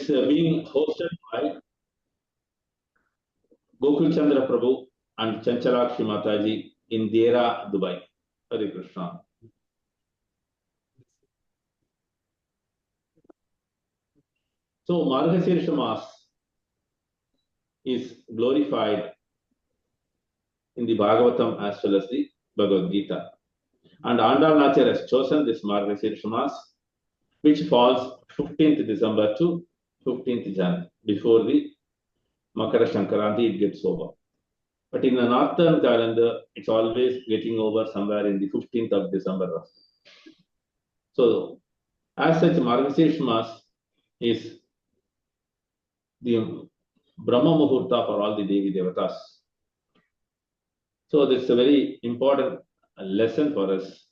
being hosted by Gokul Chandra Prabhu and Chanchalakshi Mataji in Dera, Dubai. Hare Krishna. So Margashirsha Mas is glorified in the Bhagavatam as well as the Bhagavad Gita. And Andal Nachar has chosen this Margashirsha Mas, which falls 15th December to 15th Jan, before the Makara Shankaranti it gets over. But in the northern calendar, it's always getting over somewhere in the 15th of December. So, as such, Margashirsha Mas is the Brahma Muhurta for all the Devi Devatas. So, this is a very important lesson for us.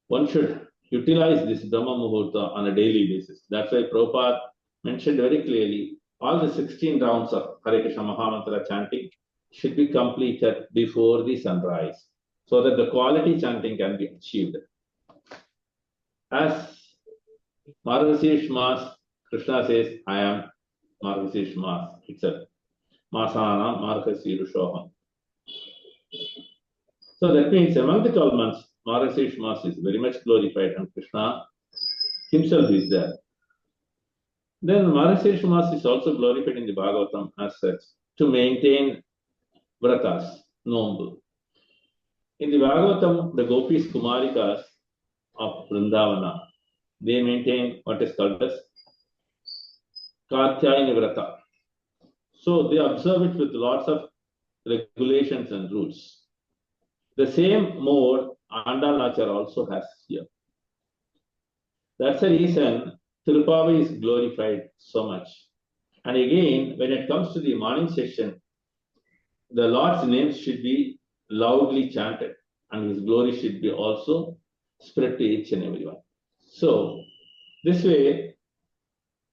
One should utilize this Brahma Muhurta on a daily basis. That's why Prabhupada mentioned very clearly all the 16 rounds of Hare Krishna Mahamantra chanting should be completed before the sunrise, so that the quality chanting can be achieved. As Margashirsha Mas, Krishna says, I am Margashirsha Mas itself. Masana Margashirshoham. So that means among the 12 months, Margashirsha Mas is very much glorified and Krishna himself is there. Then Margashirsha Mas is also glorified in the Bhagavatam as such, to maintain vratas, nombu. In the Bhagavatam, the Gopis Kumarikas of Vrindavana, they maintain what is called as Katyayani Vrata. So they observe it with lots of regulations and rules. The same mode Andal Nachar also has here. That's the reason Tirupavai is glorified so much. And again, when it comes to the morning session, the Lord's name should be loudly chanted and his glory should be also spread to each and everyone. So, this way,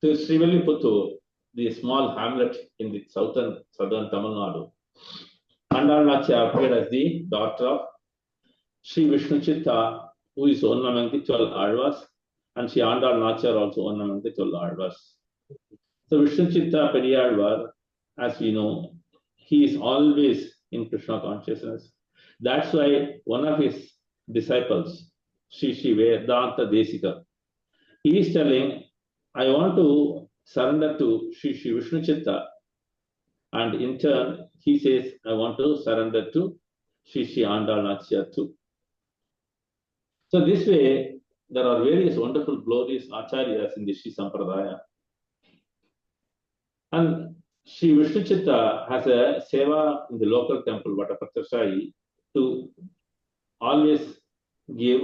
to Srivilliputtur, the small hamlet in the southern Tamil Nadu, Andal Nachar appeared as the daughter of Sri Vishnu Chitta, who is one among the 12 Alvas, and Sri Andal Nachar also one among the 12 Alvas. So Vishnu Chitta Periyalvar, as we know, he is always in Krishna consciousness. That's why one of his disciples, Sri Vedanta Desika, he is telling, I want to surrender to Sri Vishnu Chitta. And in turn, he says, I want to surrender to Sri Andal Nachar too. So this way, there are various wonderful glorious acharyas in the Sri Sampradaya. And Sri Vishnu Chitta has a seva in the local temple, Vatapatrasai, to always give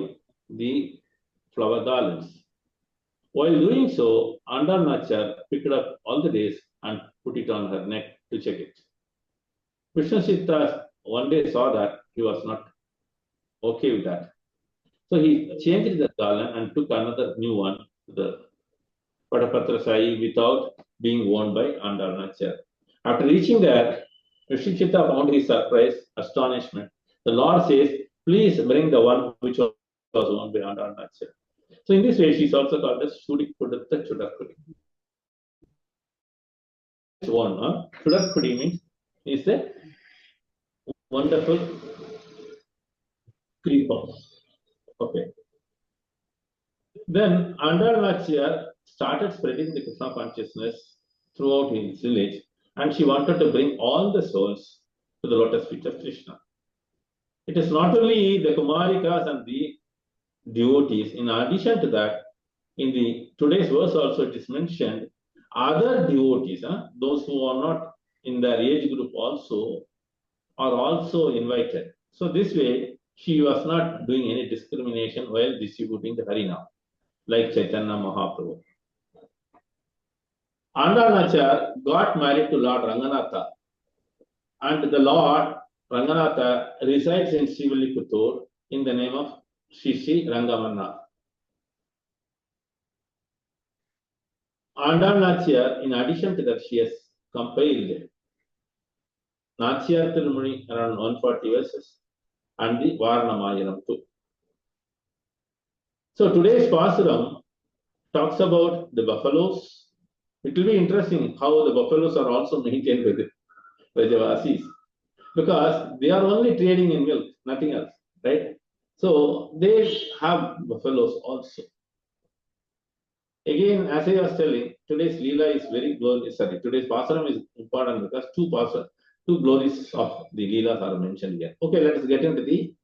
the flower garlands. While doing so, Andal Nachar picked up all the days and put it on her neck to check it. Vishnu Chitta one day saw that he was not okay with that. So he changed the garland and took another new one to the Vatapatrasai without being worn by Andal Nachar. After reaching there, Vishnu Chitta found his surprise, astonishment. The Lord says, please bring the one which was worn by Andal Nachar. So in this way, she is also called as Shudikkudatta Chudakkudi. One, Chudakkudi means is a wonderful creeper. Okay. Then Andal Nachar started spreading the Krishna consciousness throughout his village, and she wanted to bring all the souls to the lotus feet of Krishna. It is not only the Kumarikas and the devotees. In addition to that, in the today's verse also it is mentioned, other devotees, those who are not in their age group also, are also invited. So this way, she was not doing any discrimination while distributing the Harinam, like Chaitanya Mahaprabhu. Andal Nachar got married to Lord Ranganatha, and the Lord Ranganatha resides in Srivilliputtur in the name of Sri Rangamanna. Andal Nachar, in addition to that, she has compiled Nachar Tirumani around 140 verses and the Varnamayanam too. So today's Pasuram talks about the buffaloes It will be interesting how the buffaloes are also maintained by the Vasis, because they are only trading in milk, nothing else, right? So they have buffaloes also. Again, as I was telling, today's Leela is very glorious. Sorry, today's Pasaram is important because two glories of the Leelas are mentioned here. Okay, let us get into the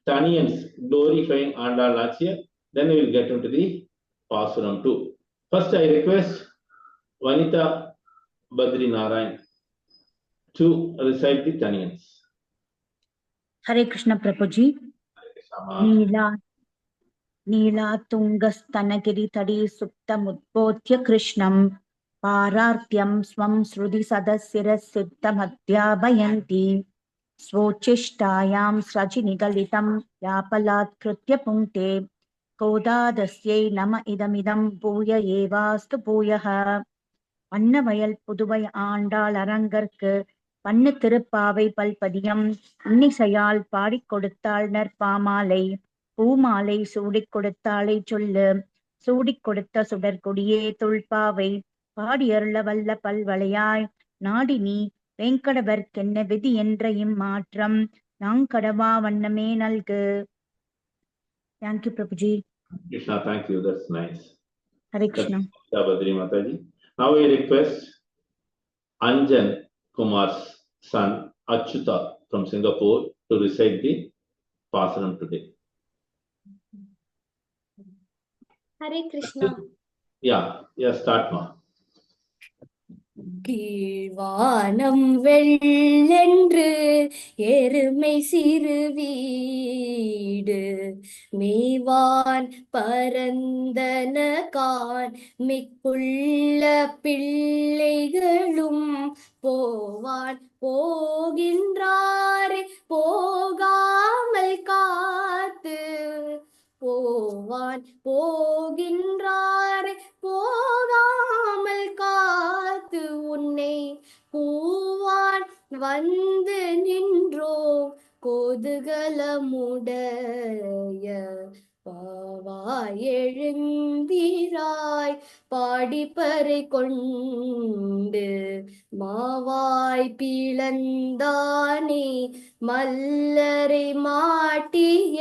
Taniyans glorifying Andal Nachiyar. Then we will get into the Pasaram too. First, I request Vanita Badri Narayan to recite the Taniyans. Hare Krishna Prabhuji. Neela Tungastanagiri Tadi Suptamudbodhya Krishnam Parartyam Swam Srudi Sadasira Siddham Adhyabayanti Svochishhtayam Srajinigalitam Yapalat Kritya Punkte Kodadasyai Nama Idamidam Bhuya Evastu Bhuyaha Annavayal Puduvai Andal Arangarku Pannu Tiruppaவை பல்பதியம் இன்னிசையால் பாடிக் கொடுத்தாள் நற்பாமாலை பூமாலை சூடிக் கொடுத்தாளை சொல்லு சூடிக் கொடுத்த சுடற்கொடியே தொல்பாவை பாடியருள வல்ல பல்வளையாய் நாடினி வெங்கடவர்க்கென்ன விதி என்ற இம்மாற்றம் நாங்கடவா வண்ணமே நல்கு. Thank you, Prabhuji. Krishna, thank you. That's nice. Hare Krishna. Badri Mataji. Now we request Anjan Kumar's son Achyuta from Singapore to recite the Pasaram today. Hare Krishna. Yeah, start ma. கீழ்வானம் வெள்ளென்று எருமை சிறு வீடு மேவான் பரந்தன கான் மிக்குள்ள பிள்ளைகளும் போவான் போகின்றாரே போகாமல் காத்து போவான் போகின்றாரே போகாமல் காத்து உன்னை பூவான் வந்து நின்றோ கோதுகலமுடைய பாவாய் எழுந்திராய் பாடிப்பறை கொண்டு மாவாய் பிளந்தானே மல்லரை மாட்டிய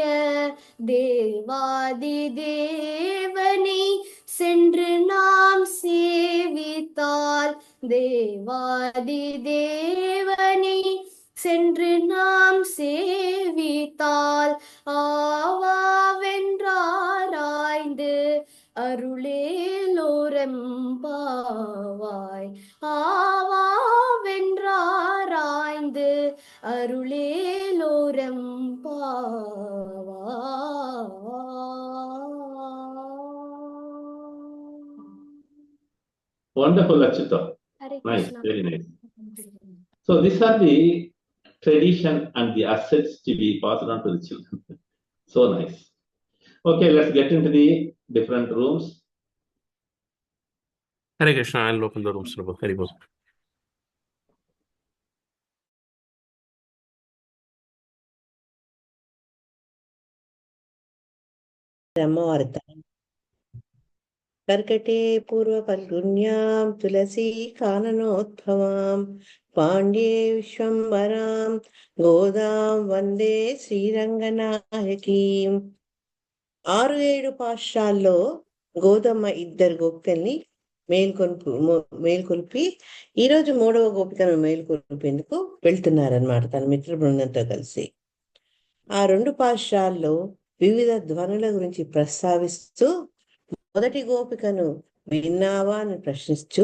தேவாதி தேவனை சென்று நாம் சேவித்தால் தேவாதி தேவனை சென்று நாம் சேவித்தால் ஆவாவென்றாராய்ந்து அருளேலோரெம்பாவாய் ஆவாவென்றாராய்ந்து அருளேலோரெம்பாவாய். Wonderful, Achyuta. Nice, very nice. So these are the tradition and the assets to be passed on to the children. So nice. Okay, let's get into the different rooms. Hare Krishna, I'll open the rooms. Hare Bol. कर्कटे पूर्व फल्गुन्यां तुलसी काननोद्भवां पाण्ड्ये विश्वम्भरां गोदां वन्दे శ్రీరంగనాయకీం. 6-7 పాఠశాలలో గోదమ్మ ఇద్దరు గోపికల్ని మేల్కొల్పి ఈరోజు 3వ గోపికను మేల్కొల్పేందుకు వెళ్తున్నారనమాట తన మిత్ర బృందంతో కలిసి. ఆ 2 పాఠశాలలో వివిధ ధ్వనుల గురించి ప్రస్తావిస్తూ మొదటి గోపికను విన్నావా అని ప్రశ్నిస్తూ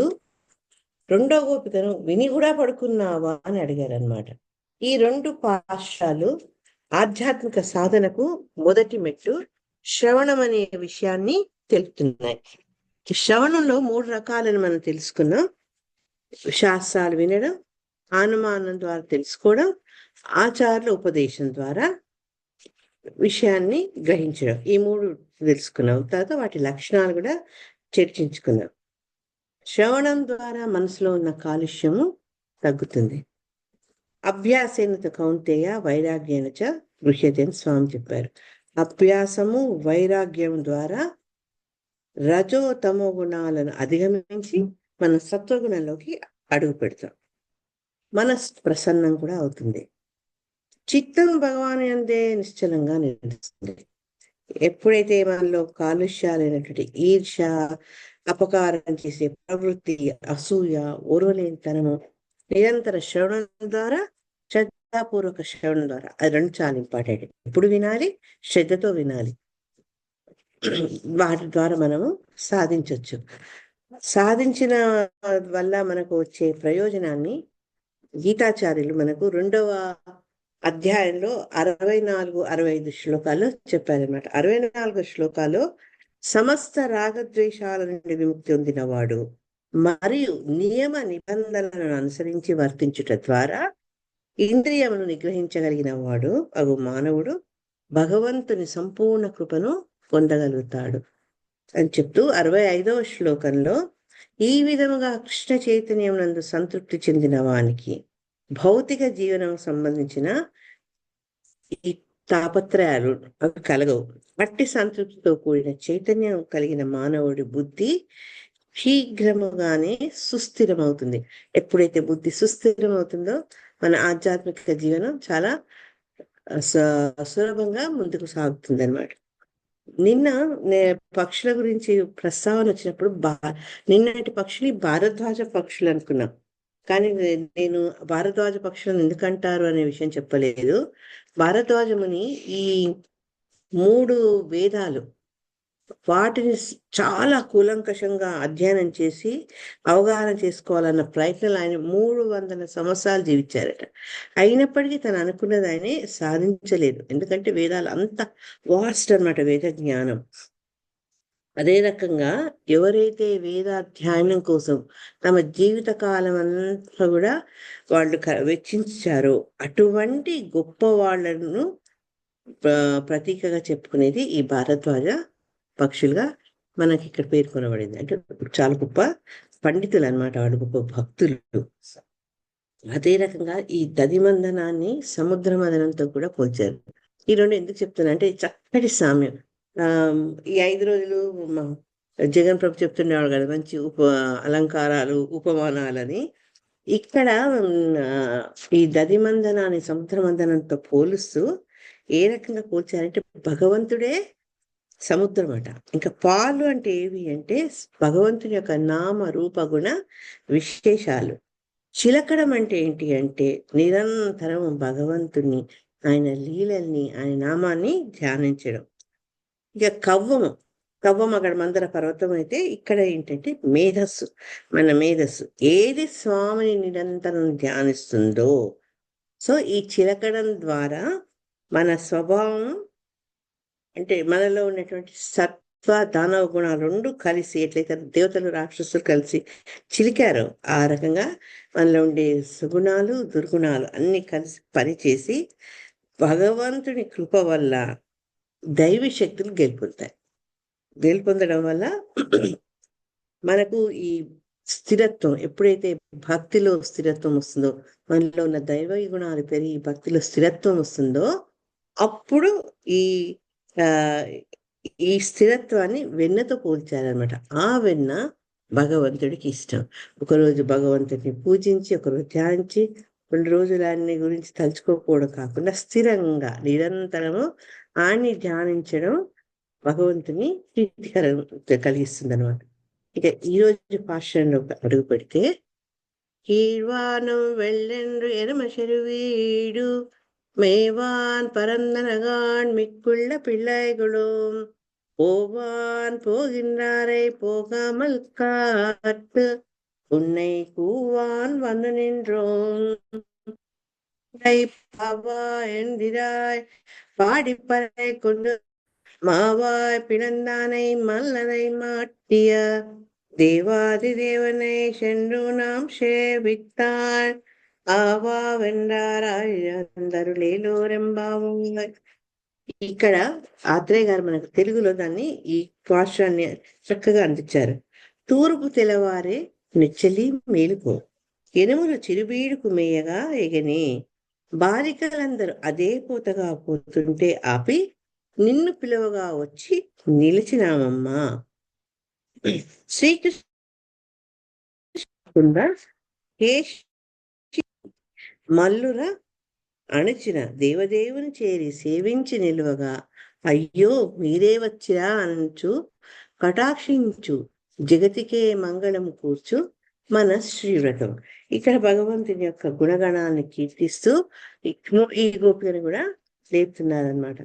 2వ గోపికను విని కూడా పడుకున్నావా అని అడిగారనమాట. ఈ 2 పాఠశాలలు ఆధ్యాత్మిక సాధనకు మొదటి మెట్టు శ్రవణం అనే విషయాన్ని తెలుపుతున్నాయి. శ్రవణంలో 3 రకాలను మనం తెలుసుకున్నాం. శాస్త్రాలు వినడం, అనుమానం ద్వారా తెలుసుకోవడం, ఆచార్యుల ఉపదేశం ద్వారా విషయాన్ని గ్రహించడం. ఈ 3 తెలుసుకున్నాం. తర్వాత వాటి లక్షణాలు కూడా చర్చించుకున్నాం. శ్రవణం ద్వారా మనసులో ఉన్న కాలుష్యము తగ్గుతుంది. అభ్యాసేనత కౌంతేయ వైరాగ్యేన చ గృహ్యతే అని స్వామి చెప్పారు. అభ్యాసము వైరాగ్యం ద్వారా రజో తమో గుణాలను అధిగమించి మన సత్వగుణంలోకి అడుగు పెడతాం. మనసు ప్రసన్నం కూడా అవుతుంది. చిత్తం భగవాన్ అందే నిశ్చలంగా నిలుస్తుంది. ఎప్పుడైతే మనలో కాలుష్యాలైనటువంటి ఈర్ష, అపకారం చేసే ప్రవృత్తి, అసూయ, ఓర్వలేనితనము నిరంతర శ్రవణం ద్వారా, శ్రద్ధాపూర్వక శ్రవణం ద్వారా, అది రెండు చాలా ఇంపార్టెంట్. ఎప్పుడు వినాలి? శ్రద్ధతో వినాలి. వాటి ద్వారా మనము సాధించవచ్చు. సాధించిన వల్ల మనకు వచ్చే ప్రయోజనాన్ని గీతాచార్యులు మనకు 2వ అధ్యాయంలో 64, 65 శ్లోకాల్లో చెప్పారనమాట. 64 శ్లోకాల్లో సమస్త రాగద్వేషాల నుండి విముక్తి పొందినవాడు మరియు నియమ నిబంధనలను అనుసరించి వర్తించుట ద్వారా ఇంద్రియమును నిగ్రహించగలిగిన వాడు అగు మానవుడు భగవంతుని సంపూర్ణ కృపను పొందగలుగుతాడు అని చెప్తూ 65వ శ్లోకంలో ఈ విధముగా కృష్ణ చైతన్యం నందు సంతృప్తి చెందిన వానికి భౌతిక జీవనం సంబంధించిన ఈ తాపత్రయాలు అవి కలగవు. అట్టి సంతృప్తితో కూడిన చైతన్యం కలిగిన మానవుడి బుద్ధి శీఘ్రముగానే సుస్థిరమవుతుంది. ఎప్పుడైతే బుద్ధి సుస్థిరమవుతుందో మన ఆధ్యాత్మిక జీవనం చాలా సులభంగా ముందుకు సాగుతుంది అనమాట. నిన్న పక్షుల గురించి ప్రస్తావన వచ్చినప్పుడు నిన్నటి పక్షులు భారద్వాజ పక్షులు అనుకున్నాం. కానీ నేను భారద్వాజ పక్షులను ఎందుకంటారు అనే విషయం చెప్పలేదు. భారద్వాజముని ఈ 3 వేదాలు వాటిని చాలా కూలంకషంగా అధ్యయనం చేసి అవగాహన చేసుకోవాలన్న ప్రయత్నాలు ఆయన 300 సంవత్సరాలు జీవించారట. అయినప్పటికీ తను అనుకున్నది ఆయనే సాధించలేదు. ఎందుకంటే వేదాలు అంత వాస్ట్ అన్నమాట, వేద జ్ఞానం. అదే రకంగా ఎవరైతే వేదాధ్యయనం కోసం తమ జీవిత కాలం అంతా కూడా వాళ్ళు వెచ్చించారో అటువంటి గొప్ప వాళ్ళను ప్రతీకగా చెప్పుకునేది ఈ భారద్వాజ పక్షులుగా మనకి ఇక్కడ పేర్కొనబడింది. అంటే చాలా గొప్ప పండితులు అనమాట, వాళ్ళు గొప్ప భక్తులు. అదే రకంగా ఈ దధిమందనాన్ని సముద్ర మదనంతో కూడా పోల్చారు. ఈ రెండు ఎందుకు చెప్తున్నా అంటే చక్కటి సామ్యం. ఈ 5 రోజులు జగన్ ప్రభు చెప్తుండేవాడు కదా, మంచి అలంకారాలు, ఉపమానాలని. ఇక్కడ ఈ దధిమందనాన్ని సముద్ర మందనంతో పోలుస్తూ ఏ రకంగా పోల్చారంటే భగవంతుడే సముద్రం అట. ఇంకా పాలు అంటే ఏవి అంటే భగవంతుని యొక్క నామ రూప గుణ విశేషాలు. చిలకడం అంటే ఏంటి అంటే నిరంతరం భగవంతుని, ఆయన లీలల్ని, ఆయన నామాన్ని ధ్యానించడం. ఇక కవ్వం అక్కడ మందర పర్వతం అయితే ఇక్కడ ఏంటంటే మేధస్సు, మన మేధస్సు ఏది స్వామిని నిరంతరం ధ్యానిస్తుందో. సో ఈ చిలకడం ద్వారా మన స్వభావం అంటే మనలో ఉన్నటువంటి సత్వ దానవ గుణాలు 2 కలిసి ఎట్లయితే దేవతలు రాక్షసులు కలిసి చిలికారో ఆ రకంగా మనలో ఉండే సుగుణాలు దుర్గుణాలు అన్ని కలిసి పనిచేసి భగవంతుని కృప వల్ల దైవీ శక్తులు గెలుపొందడం వల్ల మనకు ఈ స్థిరత్వం, ఎప్పుడైతే భక్తిలో స్థిరత్వం వస్తుందో, మనలో ఉన్న దైవ గుణాలు పెరిగి భక్తిలో స్థిరత్వం వస్తుందో అప్పుడు ఈ స్థిరత్వాన్ని వెన్నతో పోల్చారనమాట. ఆ వెన్న భగవంతుడికి ఇష్టం. ఒకరోజు భగవంతుడిని పూజించి, ఒకరోజు ధ్యానించి, 2 రోజులు ఆయన్ని గురించి తలుచుకోకపోవడం కాకుండా స్థిరంగా నిరంతరము ఆయన్ని ధ్యానించడం భగవంతుని ప్రీతికరం కలిగిస్తుంది అనమాట. ఇక ఈరోజు పాశ్రంలో అడుగు పెడితే, కీழ்వానం వెళ్ళెండ్రు ఎనమ చెరువీడు மேவான் பரந்தனகான் மிக்குள்ள பிள்ளைகளும் போவான் போகின்றாரை போகாமல் காத்து உன்னை கூவான் வந்து நின்றோம் பாவா என்கிறாய் பாடிப்பறை கொண்டு மாவாய் பிளந்தானை மல்லனை மாட்டிய தேவாதி தேவனை சென்று நாம் சேவித்தாள் ఆవా వెండారారు లేలోరెంబావు. ఇక్కడ ఆత్రేయ గారు మనకు తెలుగులో దాన్ని ఈ పాశ్రాన్ని చక్కగా అందించారు. తూర్పు తెల్లవారే నెచ్చలి మేలుకో, ఎనుములు చిరుబీడుకు మేయగా ఎగని, బాలికలందరూ అదే పూతగా పోతుంటే ఆపి నిన్ను పిలువగా వచ్చి నిలిచినామమ్మా. శ్రీకృష్ణ కుండ కేశి మల్లుర అణిచిన దేవదేవుని చేరి సేవించి నిలువగా అయ్యో మీరే వచ్చిరా అంచు కటాక్షించు జగతికే మంగళం కూర్చు మన శ్రీవ్రతం. ఇక్కడ భగవంతుని యొక్క గుణగణాన్ని కీర్తిస్తూ ఈ గోపికను కూడా లేపుతున్నారనమాట.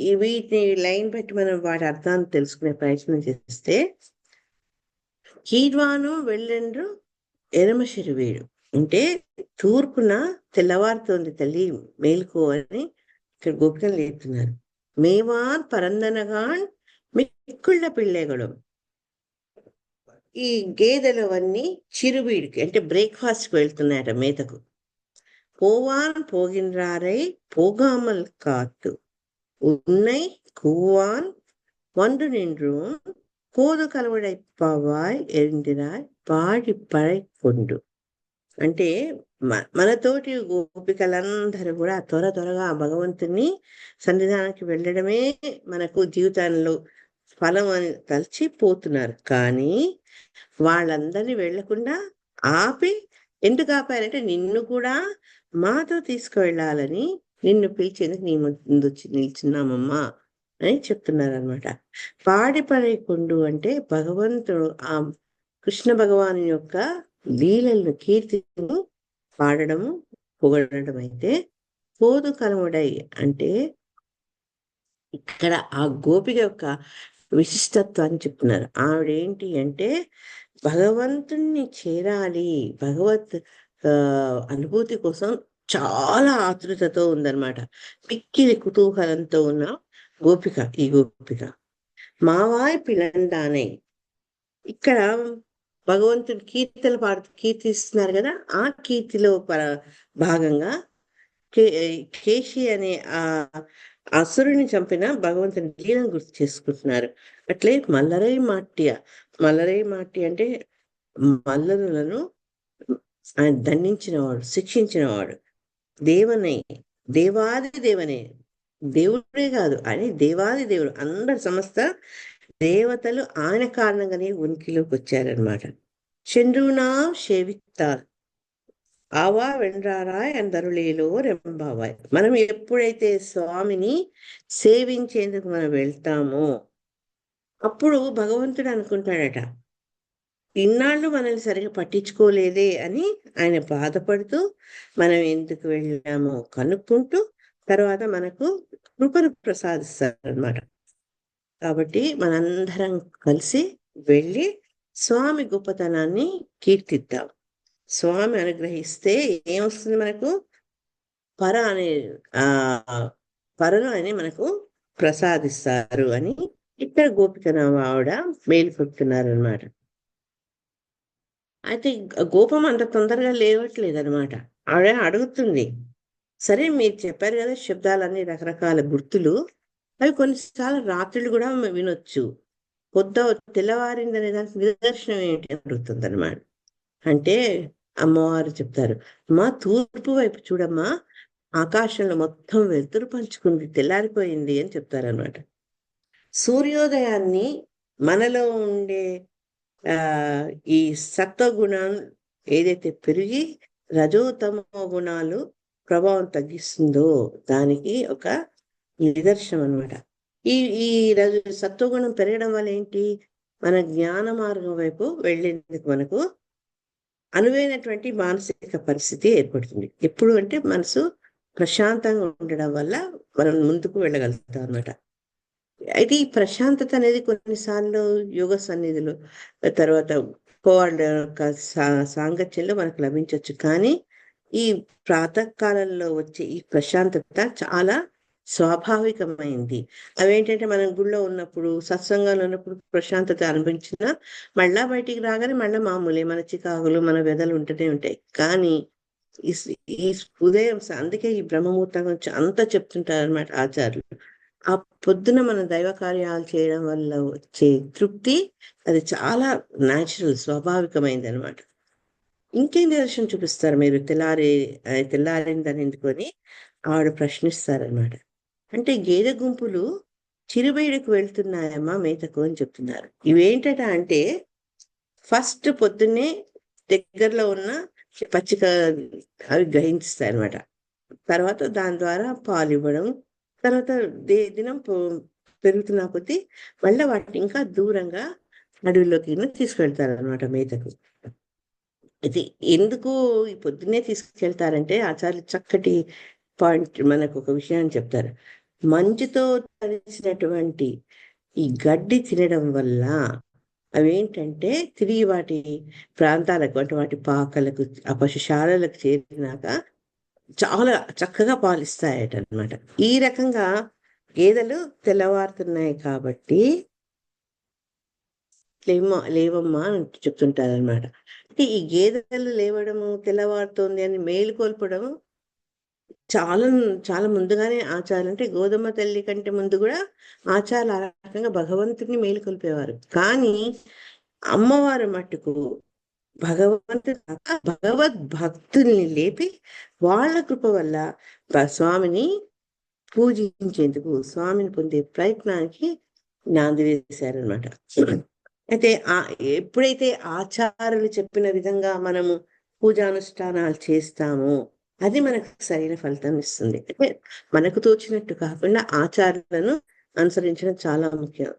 ఈ వీటిని లైన్ బట్టి మనం వాటి అర్థాన్ని తెలుసుకునే ప్రయత్నం చేస్తే, కీర్వాను వెళ్ళండ్రు ఎరమశిరువేడు అంటే తూర్పున తెల్లవారుతోంది తల్లి మేలుకో అని ఇక్కడ గోపికలు లేపుతున్నారు. మేవాన్ పరందనగాన్ మిక్కుళ్ళ పిల్లెగడం. ఈ గేదెలవన్నీ చిరువీడికి అంటే బ్రేక్ఫాస్ట్కి వెళ్తున్నాయట మేతకు. పోవాన్ పోగిన్రారై పోగామల్ కాత్తు ఉన్నై కూవాన్ వండు నిండ్రు కోదు కలవడై పవాయ్ ఎరిండిరాయ్ పాడి పడై కొండు. అంటే మనతోటి గోపికలందరూ కూడా త్వరగా భగవంతుని సన్నిధానానికి వెళ్ళడమే మనకు జీవితంలో ఫలం అని తలచిపోతున్నారు. కానీ వాళ్ళందరినీ వెళ్లకుండా ఆపి, ఎందుకు ఆపారంటే నిన్ను కూడా మాతో తీసుకువెళ్ళాలని, నిన్ను పిలిచేందుకు నీ ముందు నిల్చున్నామమ్మా అని చెప్తున్నారు అనమాట. పాడి పడేకుండు అంటే భగవంతుడు ఆ కృష్ణ భగవాను యొక్క లీలలను కీర్తిని పాడడము పొగడడం అయితే, పోదు కలముడై అంటే ఇక్కడ ఆ గోపిక యొక్క విశిష్టత్వాన్ని చెప్తున్నారు. ఆవిడేంటి అంటే భగవంతుణ్ణి చేరాలి, భగవత్ అనుభూతి కోసం చాలా ఆతృతతో ఉందన్నమాట. మిక్కిలి కుతూహలంతో ఉన్న గోపిక ఈ గోపిక. మావాయ్ పిలండానై ఇక్కడ భగవంతుడి కీర్తనలు కీర్తిస్తున్నారు కదా, ఆ కీర్తిలో భాగంగా కేశి అనే ఆ అసురుని చంపిన భగవంతుని లీలను గుర్తు చేసుకుంటున్నారు. అట్లే మల్లరై మాట్టి అంటే మల్లరులను ఆయన దండించినవాడు, శిక్షించినవాడు. దేవాది దేవనే, దేవుడే కాదు ఆయన దేవాది దేవుడు. అందరు సమస్త దేవతలు ఆయన కారణంగానే ఉనికిలోకి వచ్చారనమాట. చంద్రునా సేవిత్తార్ ఆవా వెండ్రారాయ్ అందరులేలో రెంబావాయ్. మనం ఎప్పుడైతే స్వామిని సేవించేందుకు మనం వెళ్తామో అప్పుడు భగవంతుడు అనుకుంటాడట, ఇన్నాళ్ళు మనల్ని సరిగా పట్టించుకోలేదే అని ఆయన బాధపడుతూ మనం ఎందుకు వెళ్ళామో కనుక్కుంటూ తర్వాత మనకు కృపను ప్రసాదిస్తారనమాట. కాబట్టి మనందరం కలిసి వెళ్ళి స్వామి గొప్పతనాన్ని కీర్తిద్దాం. స్వామి అనుగ్రహిస్తే ఏమొస్తుంది మనకు? పరను అని మనకు ప్రసాదిస్తారు అని ఇక్కడ గోపిక ఆవిడ మేలుకొట్టున్నారు అనమాట. అయితే గోపం అంత తొందరగా లేవట్లేదు అనమాట. ఆవిడ అడుగుతుంది, సరే మీరు చెప్పారు కదా శబ్దాలన్నీ రకరకాల గుర్తులు, అవి కొన్నిసార్లు రాత్రులు కూడా వినొచ్చు, తెల్లవారిందనే దానికి నిదర్శనం ఏంటి అని అడుగుతుంది అనమాట. అంటే అమ్మవారు చెప్తారు, మా తూర్పు వైపు చూడమ్మా, ఆకాశంలో మొత్తం వెలుతురు పంచుకుంది, తెల్లారిపోయింది అని చెప్తారనమాట. సూర్యోదయాన్ని మనలో ఉండే ఈ సత్వగుణం ఏదైతే పెరిగి రజోతమో గుణాలు ప్రభావం తగ్గిస్తుందో దానికి ఒక నిదర్శనం అనమాట. ఈ సత్వగుణం పెరగడం వల్ల ఏంటి? మన జ్ఞాన మార్గం వైపు వెళ్ళేందుకు మనకు అనువైనటువంటి మానసిక పరిస్థితి ఏర్పడుతుంది. ఎప్పుడు అంటే మనసు ప్రశాంతంగా ఉండడం వల్ల మనం ముందుకు వెళ్ళగలుగుతాం అనమాట. అయితే ఈ ప్రశాంతత అనేది కొన్నిసార్లు యోగ సన్నిధులు తర్వాత వాళ్ళ సాంగత్యంలో మనకు లభించవచ్చు. కానీ ఈ ప్రాతకాలంలో వచ్చే ఈ ప్రశాంతత చాలా స్వాభావికమైంది. అవేంటంటే మనం గుళ్ళో ఉన్నప్పుడు, సత్సంగంలో ఉన్నప్పుడు ప్రశాంతత అనిపించినా మళ్ళా బయటికి రాగానే మళ్ళీ మామూలే, మన చికాకులు మన వెదలు ఉంటూనే ఉంటాయి. కానీ ఈ ఉదయం అందుకే ఈ బ్రహ్మముహూర్తం గురించి అంతా చెప్తుంటారు అనమాట ఆచార్యులు. ఆ పొద్దున మన దైవ కార్యాలు చేయడం వల్ల వచ్చే తృప్తి అది చాలా న్యాచురల్, స్వాభావికమైంది అనమాట. ఇంకేం నిదర్శనం చూపిస్తారు మీరు? తెల్లారిందని ఎందుకొని ఆవిడ ప్రశ్నిస్తారనమాట. అంటే గేదె గుంపులు చిరుబయటకు వెళ్తున్నాయమ్మా మేతకు అని చెప్తున్నారు. ఇవేంటట అంటే ఫస్ట్ పొద్దున్నే దగ్గరలో ఉన్న పచ్చిక అవి గ్రహిస్తాయి అనమాట. తర్వాత దాని ద్వారా పాలు ఇవ్వడం, తర్వాత దినం పెరుగుతున్న కొద్దీ మళ్ళీ వాటిని ఇంకా దూరంగా అడవిలోకి తీసుకెళ్తారు అనమాట మేతకు. ఇది ఎందుకు ఈ పొద్దున్నే తీసుకెళ్తారంటే ఆచార్యులు చక్కటి పాయింట్ మనకు ఒక విషయాన్ని చెప్తారు. మంచుతో తడిసినటువంటి ఈ గడ్డి తినడం వల్ల అవేంటంటే తిరిగి వాటి ప్రాంతాలకు అంటే వాటి పాకలకు ఆ పశుశాలలకు చేరినాక చాలా చక్కగా పాలిస్తాయట అనమాట. ఈ రకంగా గేదెలు తెల్లవారుతున్నాయి కాబట్టి లేవమ్మా అని చెప్తుంటారు అనమాట. అంటే ఈ గేదెలు లేవడము, తెల్లవారుతోంది అని మేలుకొల్పడం చాలా చాలా ముందుగానే ఆచారాలు, అంటే గోధుమ తల్లి కంటే ముందు కూడా ఆచారాలు ఆ రకంగా భగవంతుడిని మేలుకొల్పేవారు. కానీ అమ్మవారు మట్టుకు భగవద్భక్తుల్ని లేపి వాళ్ళ కృప వల్ల స్వామిని పూజించేందుకు, స్వామిని పొందే ప్రయత్నానికి నాంది వేశారనమాట. అయితే ఎప్పుడైతే ఆచారాలు చెప్పిన విధంగా మనము పూజానుష్ఠానాలు చేస్తామో అది మనకు సరైన ఫలితాన్ని ఇస్తుంది. అంటే మనకు తోచినట్టు కాకుండా ఆచారాలను అనుసరించడం చాలా ముఖ్యం.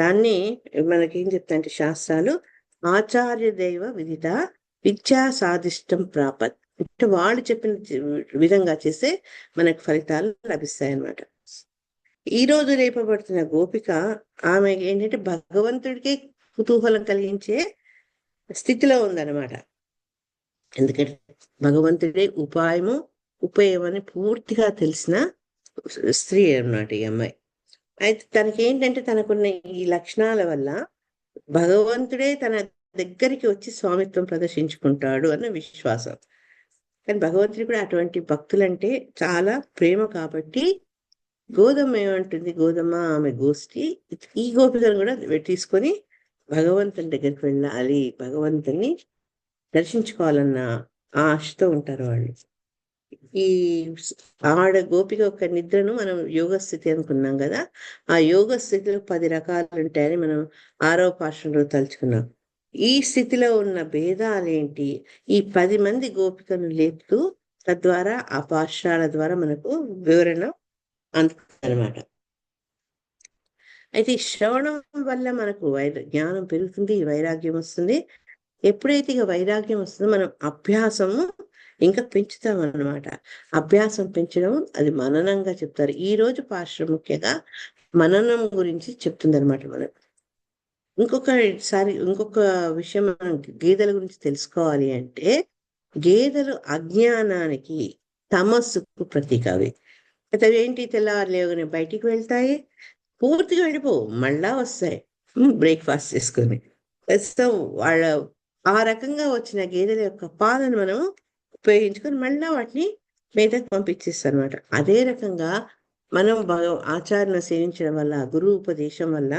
దాన్ని మనకేం చెప్తాయంటే శాస్త్రాలు ఆచార్య దైవ విదిత విద్యా సాధిష్టం ప్రాపత్. అంటే వాళ్ళు చెప్పిన విధంగా చేస్తే మనకు ఫలితాలు లభిస్తాయి అన్నమాట. ఈ రోజు రేపబడుతున్న గోపిక ఆమె ఏంటంటే భగవంతుడికే కుతూహలం కలిగించే స్థితిలో ఉందన్నమాట. ఎందుకంటే భగవంతుడే ఉపాయము ఉపయోగమని పూర్తిగా తెలిసిన స్త్రీ అన్నమాట ఈ అమ్మాయి. అయితే తనకి ఏంటంటే తనకున్న ఈ లక్షణాల వల్ల భగవంతుడే తన దగ్గరికి వచ్చి స్వామిత్వం ప్రదర్శించుకుంటాడు అన్న విశ్వాసం. కానీ భగవంతుడి కూడా అటువంటి భక్తులంటే చాలా ప్రేమ కాబట్టి గోధుమ ఏమంటుంది, గోధుమ ఆమె గోష్ఠి ఈ గోపికను కూడా తీసుకొని భగవంతుని దగ్గరికి వెళ్ళాలి, భగవంతుని దర్శించుకోవాలన్న ఆశతో ఉంటారు వాళ్ళు. ఈ ఆడ గోపిక యొక్క నిద్రను మనం యోగ స్థితి అనుకున్నాం కదా. ఆ యోగ స్థితిలో 10 రకాలు ఉంటాయని మనం 6వ పాఠంలో తలుచుకున్నాం. ఈ స్థితిలో ఉన్న భేదాలేంటి, ఈ 10 మంది గోపికను లేపుతూ తద్వారా ఆ పాఠశాల ద్వారా మనకు వివరణ అందుతుందన్నమాట. అయితే ఈ శ్రవణం వల్ల మనకు జ్ఞానం పెరుగుతుంది, వైరాగ్యం వస్తుంది. ఎప్పుడైతే ఇక వైరాగ్యం వస్తుందో మనం అభ్యాసము ఇంకా పెంచుతాం అన్నమాట. అభ్యాసం పెంచడం అది మననంగా చెప్తారు. ఈ రోజు పాఠం ముఖ్యంగా మననం గురించి చెప్తుంది అనమాట. మనం ఇంకొక విషయం మనం గేదెల గురించి తెలుసుకోవాలి అంటే, గేదెలు అజ్ఞానానికి తమస్సుకు ప్రతీక. అవి అయితే ఏంటి, తెల్లవారు లేవగానే బయటికి వెళ్తాయి, పూర్తిగా వెళ్ళిపోవు, మళ్ళా వస్తాయి బ్రేక్ఫాస్ట్ చేసుకొని. ప్రస్తుతం వాళ్ళ ఆ రకంగా వచ్చిన గేదెల యొక్క పాలను మనం ఉపయోగించుకొని మళ్ళీ వాటిని మేతకు పంపించేస్తాం అనమాట. అదే రకంగా మనం ఆచారణ సేవించడం వల్ల, గురువు ఉపదేశం వల్ల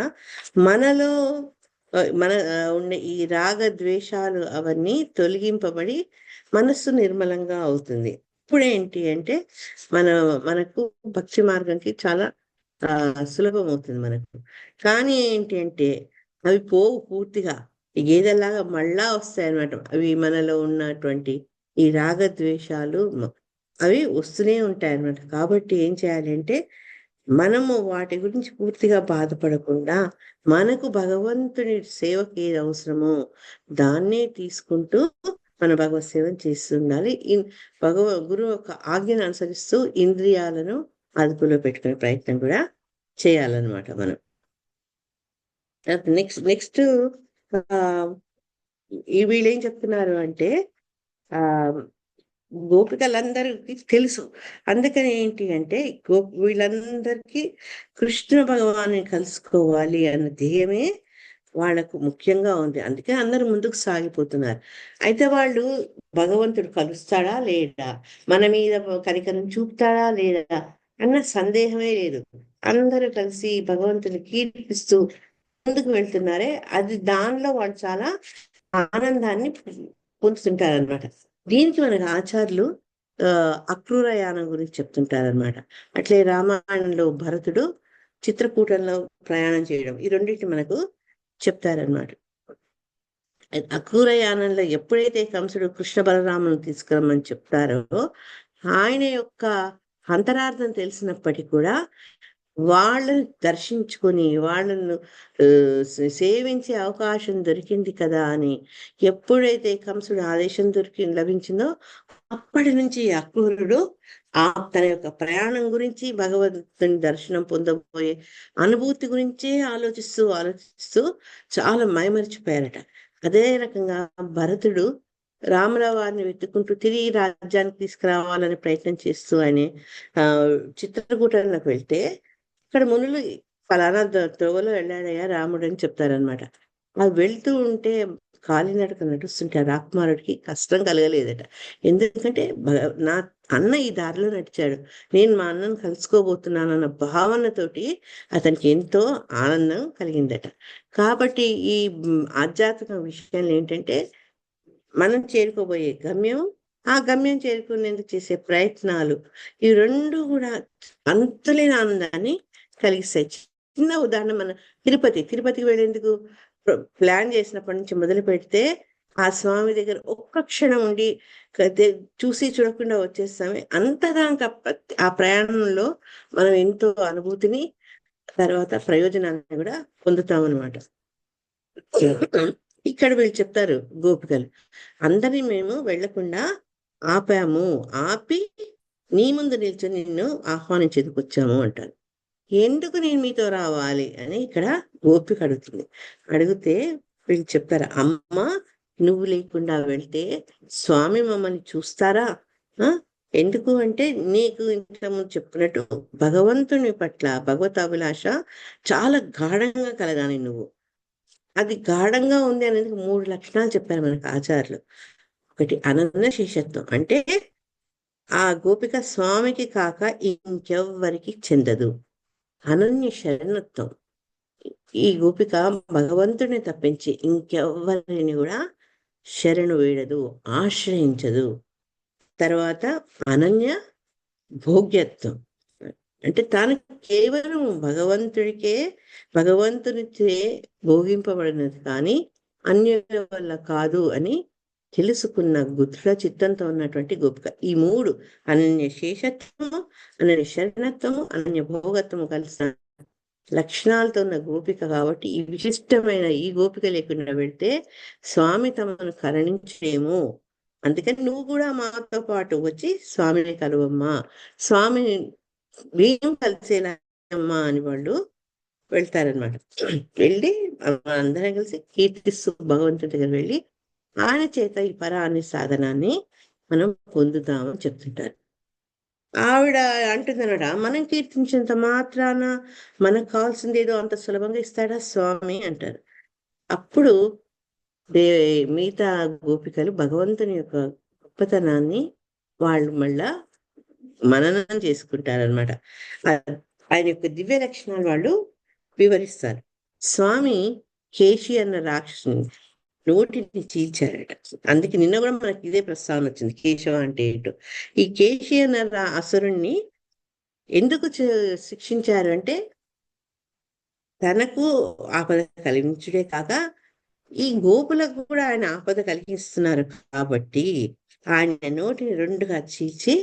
మనలో ఉండే ఈ రాగ ద్వేషాలు అవన్నీ తొలగింపబడి మనస్సు నిర్మలంగా అవుతుంది. ఇప్పుడేంటి అంటే మనకు భక్తి మార్గంకి చాలా సులభం అవుతుంది మనకు. కానీ ఏంటి అంటే అవి పోవు పూర్తిగా, ఈ గేదెలాగా మళ్ళా వస్తాయి అన్నమాట. అవి మనలో ఉన్నటువంటి ఈ రాగద్వేషాలు అవి వస్తూనే ఉంటాయి అన్నమాట. కాబట్టి ఏం చేయాలి అంటే మనము వాటి గురించి పూర్తిగా బాధపడకుండా మనకు భగవంతుని సేవకి ఏది అవసరమో దాన్నే తీసుకుంటూ మన భగవత్ సేవను చేస్తుండాలి. గురువు యొక్క ఆజ్ఞను అనుసరిస్తూ ఇంద్రియాలను అదుపులో పెట్టుకునే ప్రయత్నం కూడా చేయాలన్నమాట మనం. నెక్స్ట్ వీళ్ళు ఏం చెప్తున్నారు అంటే గోపికలందరికీ తెలుసు. అందుకని ఏంటి అంటే వీళ్ళందరికీ కృష్ణ భగవాన్ని కలుసుకోవాలి అన్న ధ్యేయమే వాళ్ళకు ముఖ్యంగా ఉంది. అందుకే అందరూ ముందుకు సాగిపోతున్నారు. అయితే వాళ్ళు భగవంతుడు కలుస్తాడా లేదా, మన మీద కనికరం చూపుతాడా లేదా అన్న సందేహమే లేదు. అందరూ కలిసి భగవంతుని కీర్తిస్తూ ముందుకు వెళ్తున్నారే, అది దానిలో వాళ్ళు చాలా ఆనందాన్ని పొందుతుంటారనమాట. దీనికి మనకు ఆచార్యులు అక్రూరయానం గురించి చెప్తుంటారనమాట. అట్లే రామాయణంలో భరతుడు చిత్రకూటంలో ప్రయాణం చేయడం, ఈ రెండింటిని మనకు చెప్తారనమాట. అక్రూర యానంలో ఎప్పుడైతే కంసుడు కృష్ణ బలరామును తీసుకురమ్మని చెప్తారో ఆయన యొక్క అంతరార్థం తెలిసినప్పటికీ కూడా వాళ్ళని దర్శించుకొని వాళ్ళను సేవించే అవకాశం దొరికింది కదా అని ఎప్పుడైతే కంసుడు ఆదేశం లభించిందో అప్పటి నుంచి అక్రూరుడు తన యొక్క ప్రయాణం గురించి భగవంతుని దర్శనం పొందబోయే అనుభూతి గురించే ఆలోచిస్తూ చాలా మైమరిచిపోయారట. అదే రకంగా భరతుడు రాముల వారిని వెతుక్కుంటూ తిరిగి రాజ్యానికి తీసుకురావాలని ప్రయత్నం చేస్తూ ఆయన చిత్రకూటంలోకి వెళ్తే ఇక్కడ మునులు ఫలానా త్రోవలో వెళ్ళాడయ్యా రాముడు అని చెప్తారనమాట. అది వెళ్తూ ఉంటే కాలినడక నడుస్తుంటే రాకుమారుడికి కష్టం కలగలేదట. ఎందుకంటే నా అన్న ఈ దారిలో నడిచాడు, నేను మా అన్నను కలుసుకోబోతున్నాను అన్న భావనతోటి అతనికి ఎంతో ఆనందం కలిగిందట. కాబట్టి ఈ ఆధ్యాత్మిక విషయాలు ఏంటంటే మనం చేరుకోబోయే గమ్యం, ఆ గమ్యం చేరుకునేందుకు చేసే ప్రయత్నాలు, ఈ రెండు కూడా అంతులేని ఆనందాన్ని కలిగిస్తాయి. చిన్న ఉదాహరణ, మన తిరుపతికి వెళ్ళేందుకు ప్లాన్ చేసినప్పటి నుంచి మొదలు పెడితే ఆ స్వామి దగ్గర ఒక్క క్షణం ఉండి చూసి చూడకుండా వచ్చేస్తామే. అంతగా ఆ ప్రయాణంలో మనం ఎంతో అనుభూతిని తర్వాత ప్రయోజనాన్ని కూడా పొందుతామన్నమాట. ఇక్కడ వీళ్ళు చెప్తారు గోపికలు, అందరినీ మేము వెళ్లకుండా ఆపి నీ ముందు నిల్చొని నిన్ను ఆహ్వానించేందుకు వచ్చాము అంటారు. ఎందుకు నేను మీతో రావాలి అని ఇక్కడ గోపిక అడుగుతుంది. అడిగితే వీళ్ళు చెప్తారు, అమ్మ నువ్వు లేకుండా వెళ్తే స్వామి మమ్మల్ని చూస్తారా? ఎందుకు అంటే నీకు ఇంతకుముందు చెప్పినట్టు భగవంతుని పట్ల భగవతాభిలాష చాలా గాఢంగా కలగాలి. నువ్వు అది గాఢంగా ఉంది అనేది 3 లక్షణాలు చెప్పారు మనకు ఆచార్యులు. ఒకటి అనన్య శేషత్వం, అంటే ఆ గోపిక స్వామికి కాక ఇంకెవ్వరికి చెందదు. అనన్య శరణత్వం, ఈ గోపిక భగవంతుని తప్పించి ఇంకెవ్వరిని కూడా శరణు వేడదు, ఆశ్రయించదు. తర్వాత అనన్య భోగ్యత్వం, అంటే తాను కేవలం భగవంతునిచే భోగింపబడినది కానీ అన్యుల వల్ల కాదు అని తెలుసుకున్న దృఢ చిత్తంతో ఉన్నటువంటి గోపిక. ఈ 3 అనన్య శేషత్వము, అనన్య శరణత్వము, అనన్య భోగత్వము కలిసిన లక్షణాలతో ఉన్న గోపిక. కాబట్టి ఈ విశిష్టమైన ఈ గోపిక లేకుండా వెళ్తే స్వామి తమను కరుణించేమో, అందుకని నువ్వు కూడా మాతో పాటు వచ్చి స్వామిని కలువమ్మా, స్వామిని మేము కలిసేలా అమ్మా అని వాళ్ళు వెళ్తారనమాట. వెళ్ళి అందరం కలిసి కీర్తిస్తూ భగవంతుడి దగ్గర వెళ్ళి ఆయన చేత ఈ పరాన్ని సాధనాన్ని మనం పొందుతామని చెప్తుంటారు. ఆవిడ అంటుందనమాట, మనం కీర్తించినంత మాత్రాన మనకు కావాల్సింది ఏదో అంత సులభంగా ఇస్తాడా స్వామి అంటారు. అప్పుడు మిగతా గోపికలు భగవంతుని యొక్క గొప్పతనాన్ని వాళ్ళు మళ్ళా మననం చేసుకుంటారనమాట. ఆయన యొక్క దివ్య లక్షణాలు వాళ్ళు వివరిస్తారు. స్వామి కేశి అన్న రాక్షసుని నోటిని చీల్చారట. అందుకే నిన్న కూడా మనకి ఇదే ప్రస్తావన వచ్చింది, కేశవ అంటే ఏంటో. ఈ కేశి అన్న అసురుణ్ణి ఎందుకు శిక్షించారు అంటే తనకు ఆపద కలిగించుడే కాక ఈ గోపులకు కూడా ఆయన ఆపద కలిగిస్తున్నారు కాబట్టి ఆయన నోటిని 2గా చీల్చి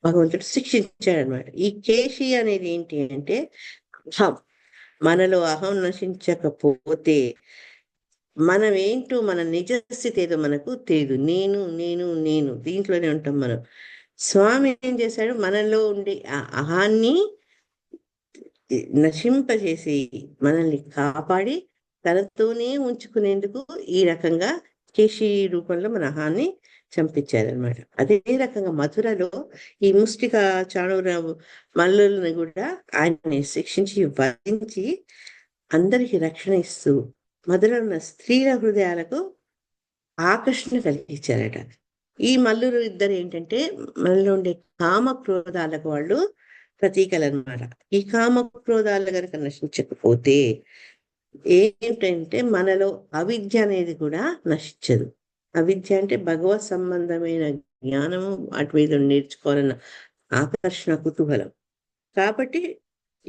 భగవంతుడు శిక్షించాడు అనమాట. ఈ కేశి అనేది ఏంటి అంటే మనలో అహం నశించకపోతే మనం ఏంటో, మన నిజస్థితి ఏదో మనకు తెలియదు. నేను దీంట్లోనే ఉంటాం మనం. స్వామి ఏం చేశాడు, మనలో ఉండే ఆ అహాన్ని నశింపజేసి మనల్ని కాపాడి తనతోనే ఉంచుకునేందుకు ఈ రకంగా కేశి రూపంలో మన అహాన్ని చంపించారనమాట. అదే రకంగా మధురలో ఈ ముష్టిక చాణూర మల్లుల్ని కూడా ఆయన్ని శిక్షించి వధించి అందరికి రక్షణ ఇస్తూ మధురలో ఉన్న స్త్రీల హృదయాలకు ఆకర్షణ కలిగించారట. ఈ మల్లులు ఇద్దరు ఏంటంటే మనలో ఉండే కామ క్రోధాలకు వాళ్ళు ప్రతీకలు అనమాట. ఈ కామ క్రోధాలు కనుక నశించకపోతే ఏంటంటే మనలో అవిద్య అనేది కూడా నశించదు. అవిద్య అంటే భగవత్ సంబంధమైన జ్ఞానము, వాటి మీద నేర్చుకోవాలన్న ఆకర్షణ, కుతూహలం. కాబట్టి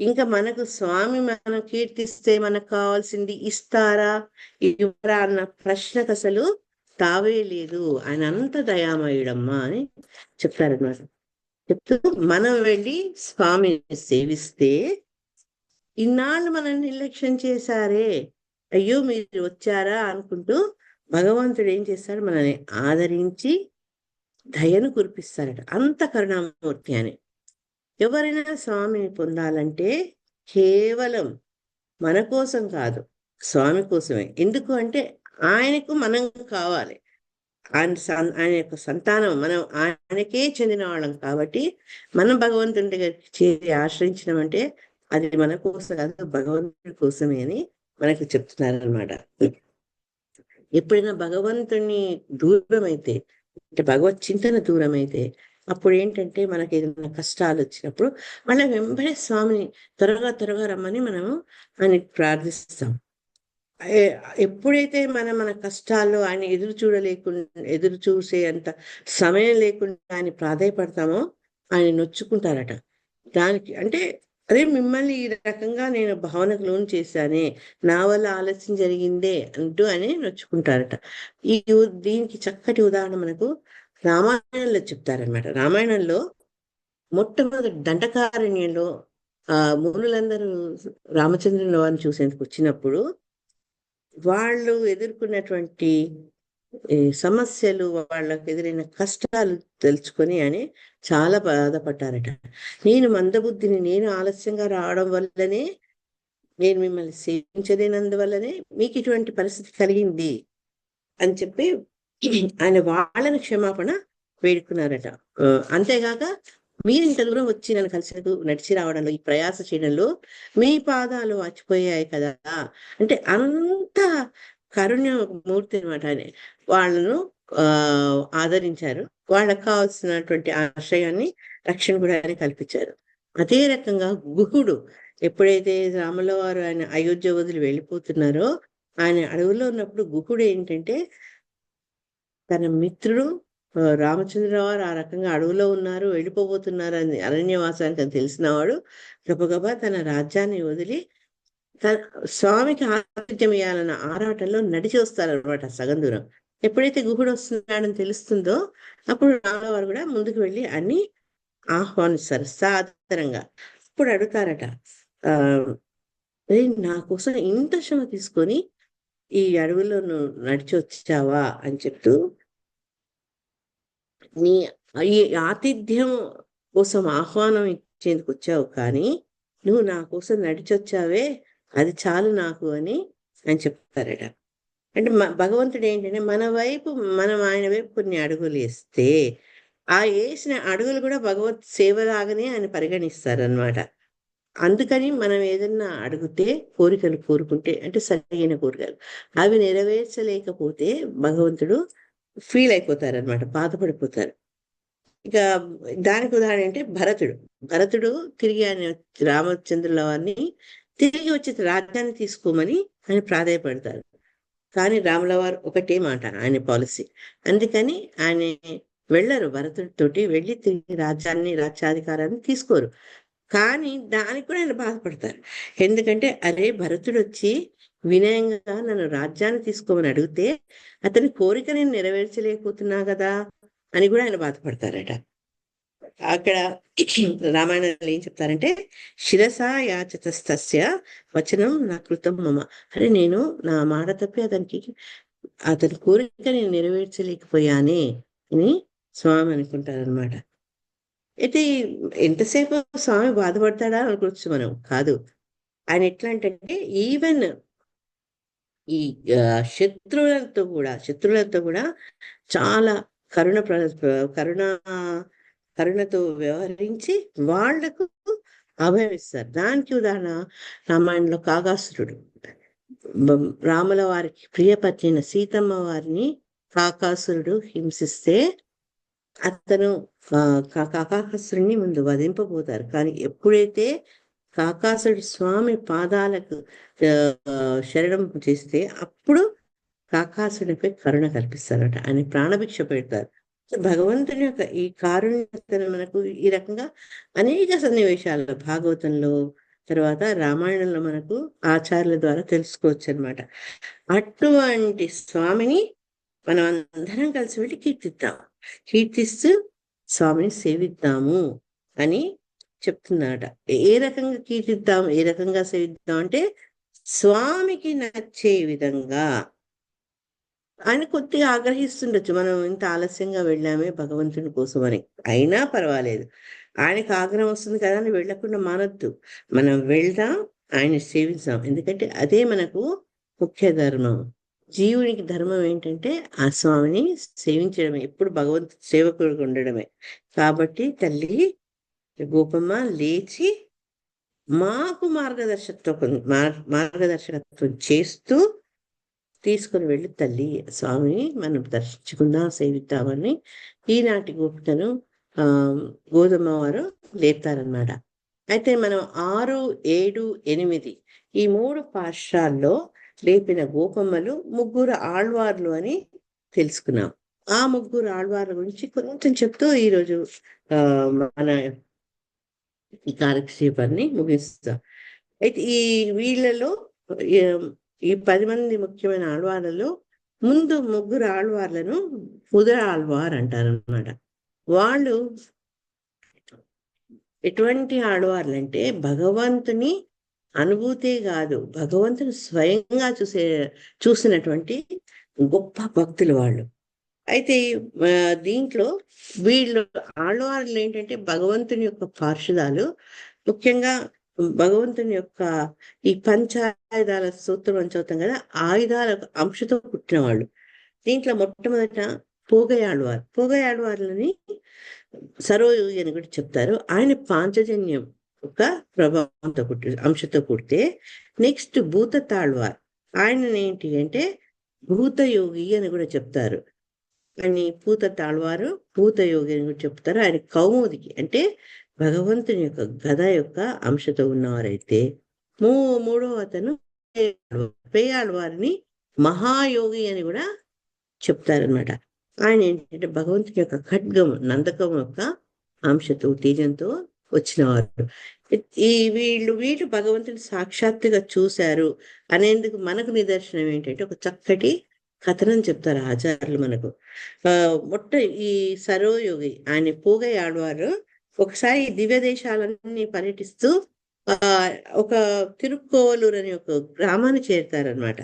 ఇంకా మనకు స్వామి మనం కీర్తిస్తే మనకు కావాల్సింది ఇస్తారా ఇవ్వరా అన్న ప్రశ్నకు అసలు తావే లేదు. ఆయన అంత దయామయుడమ్మా అని చెప్తారనమాట. చెప్తూ మనం వెళ్ళి స్వామిని సేవిస్తే ఇన్నాళ్ళు మనం నిర్లక్ష్యం చేశారే, అయ్యో మీరు వచ్చారా అనుకుంటూ భగవంతుడు ఏం చేస్తాడు, మనల్ని ఆదరించి దయను కురిపిస్తారట. అంత కరుణామూర్తి అని. ఎవరైనా స్వామిని పొందాలంటే కేవలం మన కోసం కాదు, స్వామి కోసమే. ఎందుకు అంటే ఆయనకు మనం కావాలి. ఆయన యొక్క సంతానం మనం ఆయనకే చెందిన వాళ్ళం కాబట్టి మనం భగవంతుని దగ్గరికి చేరి ఆశ్రయించడం అంటే అది మన కోసం కాదు, భగవంతుడి కోసమే అని మనకు చెప్తున్నారనమాట. ఎప్పుడైనా భగవంతుని దూరం అయితే, అంటే భగవత్ చింతన దూరం అయితే, అప్పుడు ఏంటంటే మనకి ఏదైనా కష్టాలు వచ్చినప్పుడు మళ్ళీ వెంబడే స్వామిని త్వరగా రమ్మని మనము ఆయన ప్రార్థిస్తాం. ఎప్పుడైతే మన కష్టాల్లో ఆయన ఎదురు చూసే అంత సమయం లేకుండా ఆయన ప్రాధాయపడతామో ఆయన నొచ్చుకుంటారట. దానికి అంటే అదే మిమ్మల్ని ఈ రకంగా నేను భావనకు లోన్ చేశానే, నా వల్ల ఆలస్యం జరిగిందే అంటూ అని నొచ్చుకుంటారట. దీనికి చక్కటి ఉదాహరణ మనకు రామాయణంలో చెప్తారనమాట. రామాయణంలో మొట్టమొదటి దండకారణ్యంలో మునులందరూ రామచంద్రుని వారిని చూసేందుకు వచ్చినప్పుడు వాళ్ళు ఎదుర్కొన్నటువంటి సమస్యలు, వాళ్ళకు ఎదురైన కష్టాలు తెలుసుకొని అని చాలా బాధపడ్డారట. నేను మందబుద్ధిని, నేను ఆలస్యంగా రావడం వల్లనే, నేను మిమ్మల్ని సేవించలేనందువల్లనే మీకు ఇటువంటి పరిస్థితి కలిగింది అని చెప్పి ఆయన వాళ్ళని క్షమాపణ వేడుకున్నారట. అంతేగాక మీరు ఇంత దూరం వచ్చి నన్ను కలిసి నడిచి రావడంలో, ఈ ప్రయాస చేయడంలో మీ పాదాలు వాచిపోయాయి కదా అంటే అంత కరుణ్యమూర్తి అనమాట. ఆయన వాళ్ళను ఆదరించారు, వాళ్ళకు కావాల్సినటువంటి ఆశ్రయాన్ని, రక్షణ కూడా ఆయన కల్పించారు. అదే రకంగా గుహుడు ఎప్పుడైతే రాముల వారు ఆయన అయోధ్య వదిలి వెళ్ళిపోతున్నారో, ఆయన అడవుల్లో ఉన్నప్పుడు గుహుడు ఏంటంటే తన మిత్రుడు రామచంద్ర వారు ఆ రకంగా అడవులో ఉన్నారు, వెళ్ళిపోబోతున్నారు అని అరణ్యవాసానికి అని తెలిసినవాడు గబగబా తన రాజ్యాన్ని వదిలి తన స్వామికి ఆతిథ్యం ఇవ్వాలన్న ఆరాటంలో నడిచి వస్తారనమాట సగం దూరం. ఎప్పుడైతే గుహుడు వస్తున్నాడని తెలుస్తుందో అప్పుడు రాముల వారు కూడా ముందుకు వెళ్ళి అన్ని ఆహ్వానిస్తారు సాదరంగా. అప్పుడు అడుగుతారట, నా కోసం ఇంత శ్రమ తీసుకొని ఈ అడవుల్లో నువ్వు నడిచి వచ్చావా అని చెప్తూ, నీ ఈ ఆతిథ్యం కోసం ఆహ్వానం ఇచ్చేందుకు వచ్చావు, కానీ నువ్వు నా కోసం నడిచొచ్చావే అది చాలు నాకు అని ఆయన చెప్తారట. అంటే భగవంతుడు ఏంటంటే మనం ఆయన వైపు కొన్ని అడుగులు వేస్తే ఆ వేసిన అడుగులు కూడా భగవత్ సేవలాగానే ఆయన పరిగణిస్తారనమాట. అందుకని మనం ఏదన్నా అడిగితే, కోరికలు కోరుకుంటే, అంటే సరైన కోరికలు అవి నెరవేర్చలేకపోతే భగవంతుడు ఫీల్ అయిపోతారనమాట, బాధపడిపోతారు. ఇక దానికి ఉదాహరణ అంటే భరతుడు తిరిగి ఆయన రామచంద్రుల వారిని తిరిగి వచ్చి రాజ్యాన్ని తీసుకోమని ఆయన ప్రాధాయపడతారు. కానీ రాముల వారు ఒకటే మాట ఆయన పాలసీ. అందుకని ఆయన వెళ్ళరు, భరతుడితోటి వెళ్ళి తిరిగి రాజ్యాధికారాన్ని తీసుకోరు. కానీ దానికి కూడా ఆయన బాధపడతారు. ఎందుకంటే అరే భరతుడు వచ్చి వినయంగా నన్ను రాజ్యాన్ని తీసుకోమని అడిగితే అతని కోరిక నేను నెరవేర్చలేకపోతున్నా కదా అని కూడా ఆయన బాధపడతారట. అక్కడ రామాయణంలో ఏం చెప్తారంటే, శిరసా యాచతస్తస్య వచనం నా కృతం మమ. అరే నేను నా మాట తప్పి అతని కోరిక నేను నెరవేర్చలేకపోయానే అని స్వామి అనుకుంటారనమాట. అయితే ఎంతసేపు స్వామి బాధపడతాడా అనుకోవచ్చు మనం, కాదు. ఆయన ఎట్లా అంటే ఈవెన్ ఈ శత్రువులతో కూడా చాలా కరుణతో వ్యవహరించి వాళ్లకు అభయం ఇస్తారు. దానికి ఉదాహరణ రామాయణంలో కాకాసురుడు. రాముల వారికి ప్రియపత్రిన సీతమ్మ వారిని కాకాసురుడు హింసిస్తే అతను కాకాసురుడిని ముందు వధింపబోతారు. కానీ ఎప్పుడైతే కాకాసురుడు స్వామి పాదాలకు శరణం చేస్తే అప్పుడు కాకాసుడిపై కరుణ కల్పిస్తారట, ఆయన ప్రాణభిక్ష పెడతారు. భగవంతుని యొక్క ఈ కారుణ్యతను మనకు ఈ రకంగా అనేక సన్నివేశాల్లో భాగవతంలో తర్వాత రామాయణంలో మనకు ఆచార్యుల ద్వారా తెలుసుకోవచ్చు అనమాట. అటువంటి స్వామిని మనం అందరం కలిసి వెళ్ళి కీర్తిద్దాం, కీర్తిస్తూ స్వామిని సేవిద్దాము అని చెప్తున్నాడ. ఏ రకంగా కీర్తిద్దాం, ఏ రకంగా సేవిద్దాం అంటే స్వామికి నచ్చే విధంగా. ఆయన కొద్దిగా ఆగ్రహిస్తుండొచ్చు, మనం ఇంత ఆలస్యంగా వెళ్ళామే భగవంతుని కోసం అని. అయినా పర్వాలేదు, ఆయనకు ఆగ్రహం వస్తుంది కదా అని వెళ్ళకుండా మానొద్దు. మనం వెళ్దాం, ఆయన సేవిద్దాం. ఎందుకంటే అదే మనకు ముఖ్య ధర్మం. జీవునికి ధర్మం ఏంటంటే ఆ స్వామిని సేవించడమే, ఎప్పుడు భగవంతుడి సేవకుడిగా ఉండడమే. కాబట్టి తల్లి గోపమ్మ లేచి మాకు మార్గదర్శకత్వం చేస్తూ తీసుకుని వెళ్ళి తల్లి స్వామిని మనం దర్శించుకుందాం, సేవిద్దామని ఈనాటి గోపికను గోధుమ వారు లేపుతారనమాట. అయితే మనం 6, 7, 8 ఈ 3 పార్శ్వాల్లో లేపిన గోపమ్మలు 3 ఆళ్వార్లు అని తెలుసుకున్నాం. ఆ 3 ఆళ్వార్ల గురించి కొంచెం చెప్తూ ఈరోజు మన ఈ కార్యక్షేపాన్ని ముగిస్తాం. అయితే వీళ్ళలో ఈ 10 మంది ముఖ్యమైన ఆళ్వార్లలో ముందు 3 ఆళ్వార్లను ముదర ఆళ్వార్ అంటారనమాట. వాళ్ళు ఎటువంటి ఆళ్వార్లు అంటే భగవంతుని అనుభూతే కాదు, భగవంతుని స్వయంగా చూసినటువంటి గొప్ప భక్తులు వాళ్ళు. అయితే దీంట్లో వీళ్ళు ఆళ్వార్లు ఏంటంటే భగవంతుని యొక్క పార్షదాలు, ముఖ్యంగా భగవంతుని యొక్క ఈ పంచాయుధాల సూత్రం అని చదువుతాం కదా, ఆయుధాల అంశతో పుట్టిన వాళ్ళు. దీంట్లో మొట్టమొదట పోగయాళ్వార్లని సరోయోగి అని కూడా చెప్తారు. ఆయన పాంచజన్యం ఒక ప్రభావంతో అంశతో పుడితే, నెక్స్ట్ భూతతాళ్వార్, ఆయన ఏంటి అంటే భూతయోగి అని కూడా చెప్తారు. అని భూతతాళ్వారు భూతయోగి అని కూడా చెప్తారు. ఆయన కౌముదికి అంటే భగవంతుని యొక్క గద యొక్క అంశతో ఉన్నవారైతే, మూడో అతను పేయాళ్వారిని మహాయోగి అని కూడా చెప్తారనమాట. ఆయన ఏంటంటే భగవంతుని యొక్క ఖడ్గం నందకం యొక్క అంశతో తేజంతో వచ్చినవారు. వీళ్ళు భగవంతుని సాక్షాత్తుగా చూశారు అనేందుకు మనకు నిదర్శనం ఏంటంటే ఒక చక్కటి కథనం చెప్తారు ఆచార్యులు మనకు. ఈ సరోయోగి ఆయన పోగయాళ్వారు ఒకసారి దివ్య దేశాలన్నీ పర్యటిస్తూ ఒక తిరుక్కోవలూరు అనే ఒక గ్రామాన్ని చేరుతారనమాట.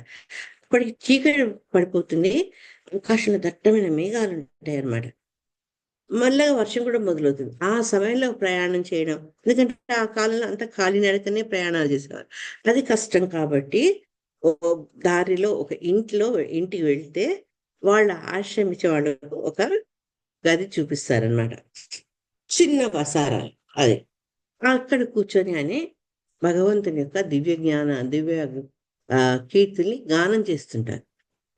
అప్పటికి చీకటి పడిపోతుంది, ఆకాశంలో దట్టమైన మేఘాలు ఉంటాయి అన్నమాట. మళ్ళీ వర్షం కూడా మొదలవుతుంది. ఆ సమయంలో ప్రయాణం చేయడం, ఎందుకంటే ఆ కాలంలో అంతా కాలినడకనే ప్రయాణాలు చేసేవారు, అది కష్టం. కాబట్టి దారిలో ఒక ఇంటికి వెళ్తే వాళ్ళ ఆశ్రమించే వాళ్ళకు ఒక గది చూపిస్తారనమాట, చిన్న వసారాలు. అది అక్కడ కూర్చొని అని భగవంతుని యొక్క దివ్య కీర్తుల్ని గానం చేస్తుంటారు.